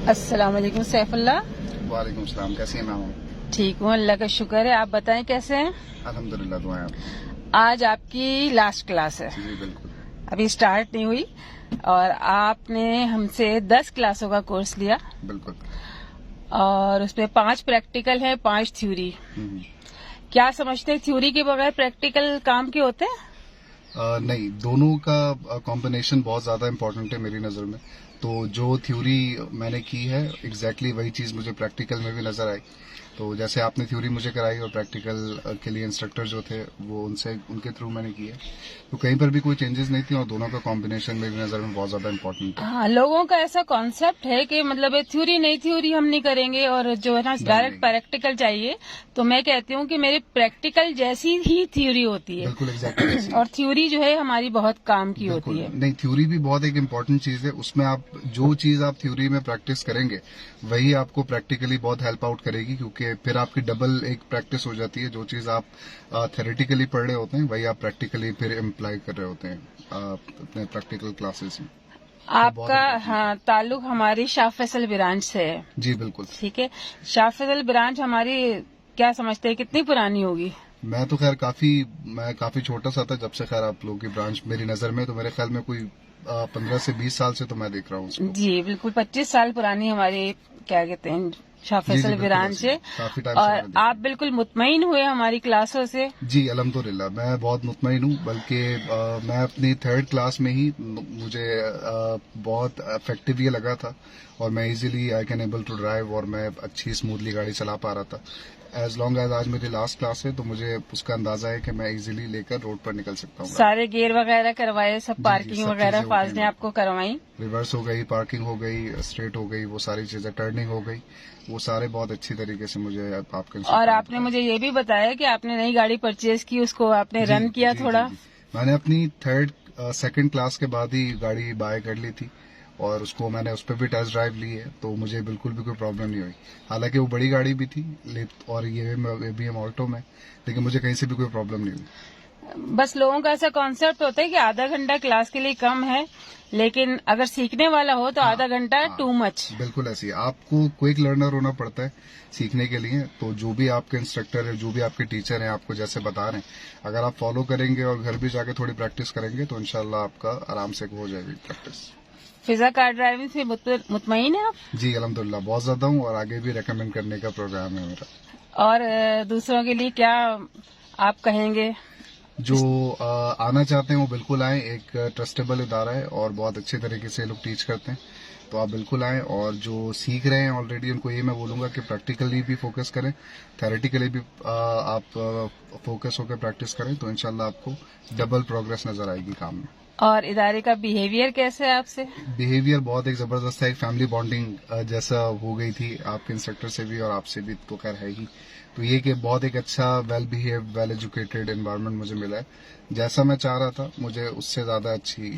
अस्सलाम वालेकुम सैफुल्लाह। वालेकुम सलाम। कैसी हैं मैम? ठीक हूँ, अल्लाह का शुक्र है। आप बताएं कैसे हैं? अल्हम्दुलिल्लाह, दुआएं आपकी। आज आपकी लास्ट क्लास है, जी बिल्कुल। अभी स्टार्ट नहीं हुई और आपने हमसे 10 क्लासों का कोर्स लिया बिल्कुल। और उसमें 5 प्रैक्टिकल है, 5 थ्योरी। क्या समझते हैं, थ्योरी के बगैर प्रैक्टिकल काम के होते हैं? नहीं, दोनों का कॉम्बिनेशन बहुत ज्यादा इम्पोर्टेंट है मेरी नजर में। तो जो थ्योरी मैंने की है एग्जैक्टली वही चीज मुझे प्रैक्टिकल में भी नजर आई। तो जैसे आपने थ्योरी मुझे कराई और प्रैक्टिकल के लिए इंस्ट्रक्टर जो थे वो उनके थ्रू मैंने किया, तो कहीं पर भी कोई चेंजेस नहीं थी और दोनों का कॉम्बिनेशन मेरी नजर में बहुत ज्यादा इम्पोर्टेंट है। हाँ, लोगों का ऐसा कॉन्सेप्ट है कि मतलब ये थ्योरी नहीं, थ्योरी हम नहीं करेंगे और जो है ना डायरेक्ट प्रैक्टिकल चाहिए। तो मैं कहती हूँ कि मेरी प्रैक्टिकल जैसी ही थ्योरी होती है। बिल्कुल एग्जैक्टली। और थ्योरी जो है हमारी बहुत काम की होती है। नहीं, थ्योरी भी बहुत एक इम्पोर्टेंट चीज है। उसमें आप जो चीज आप थ्योरी में प्रैक्टिस करेंगे वही आपको प्रैक्टिकली बहुत हेल्प आउट करेगी, क्योंकि फिर आपकी डबल एक प्रैक्टिस हो जाती है। जो चीज आप थ्योरेटिकली पढ़ रहे होते हैं वही आप प्रैक्टिकली फिर इम्प्लाई कर रहे होते हैं अपने प्रैक्टिकल क्लासेस में। आपका हाँ ताल्लुक हमारी शाह फैसल ब्रांच से है। जी बिल्कुल। ठीक है, शाह फैसल ब्रांच हमारी क्या समझते हैं कितनी पुरानी होगी? मैं तो खैर मैं काफी छोटा सा था जब से खैर आप लोगों की ब्रांच मेरी नजर में, तो मेरे ख्याल में कोई 15 से 20 साल से तो मैं देख रहा हूँ उसको। जी बिल्कुल, 25 साल पुरानी हमारी क्या कहते हैं शाह फैसल ब्रांच है। काफी टाइम और आप बिल्कुल मुतमईन हुए हमारी क्लासों से? जी अल्हम्दुलिल्लाह, मैं बहुत मुतमईन हूँ। बल्कि मैं अपनी 3rd क्लास में ही मुझे बहुत इफेक्टिव ये लगा था और मैं easily I can able to drive और मैं अच्छी स्मूथली गाड़ी चला पा रहा था। एज लॉन्ग एज आज मेरी लास्ट क्लास है तो मुझे उसका अंदाजा है कि मैं इजीली लेकर रोड पर निकल सकता हूँ। सारे गेयर वगैरह करवाए, सब पार्किंग वगैरह फाज ने आपको करवाई? रिवर्स हो गई, पार्किंग हो गई, स्ट्रेट हो गई, वो सारी चीजें, टर्निंग हो गई, वो सारे बहुत अच्छी तरीके से मुझे आपके। और आपने मुझे ये भी बताया कि आपने नई गाड़ी परचेज की, उसको आपने रन किया थोड़ा? मैंने अपनी 2nd क्लास के बाद ही गाड़ी बाय कर ली थी और उसको मैंने उस पर भी टेस्ट ड्राइव ली है, तो मुझे बिल्कुल भी कोई प्रॉब्लम नहीं हुई। हालांकि वो बड़ी गाड़ी भी थी और ये भी हम ऑल्टो में, लेकिन मुझे कहीं से भी कोई प्रॉब्लम नहीं हुई। बस लोगों का ऐसा कॉन्सेप्ट होता है कि आधा घंटा क्लास के लिए कम है, लेकिन अगर सीखने वाला हो तो आधा घंटा टू मच। बिल्कुल ऐसी है, आपको क्विक लर्नर होना पड़ता है सीखने के लिए। तो जो भी आपके इंस्ट्रक्टर है, जो भी आपके टीचर हैं, आपको जैसे बता रहे हैं, अगर आप फॉलो करेंगे और घर भी जाके थोड़ी प्रैक्टिस करेंगे तो इंशाल्लाह आपका आराम से हो जाएगी प्रैक्टिस। फिजा कार ड्राइविंग से मुतमईन है आप? जी अल्हम्दुलिल्लाह, बहुत ज्यादा हूँ और आगे भी रेकमेंड करने का प्रोग्राम है मेरा। और दूसरों के लिए क्या आप कहेंगे? जो आना चाहते हैं वो बिल्कुल आए। एक ट्रस्टेबल इदारा है और बहुत अच्छे तरीके से लोग टीच करते हैं, तो आप बिल्कुल आएं। और जो सीख रहे हैं ऑलरेडी उनको ये मैं बोलूंगा कि प्रैक्टिकली भी फोकस करें, थ्योरेटिकली भी आप फोकस होकर प्रैक्टिस करें, तो इंशाल्लाह आपको डबल प्रोग्रेस नजर आएगी काम में। और इदारे का बिहेवियर कैसे है आपसे? बिहेवियर बहुत एक जबरदस्त है, एक फैमिली बॉन्डिंग जैसा हो गई थी आपके इंस्ट्रक्टर से भी और आपसे भी, तो खैर है ही। तो ये कि बहुत एक अच्छा well behave, well educated environment मुझे मिला है। जैसा मैं चाह रहा था मुझे उससे ज्यादा अच्छी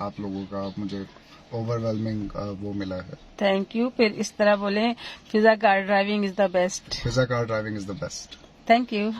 आप लोगों का मुझे ओवरवेलमिंग वो मिला है। Thank you. फिर इस तरह बोले, Fiza car driving is the best. Fiza car driving is the best. Thank you.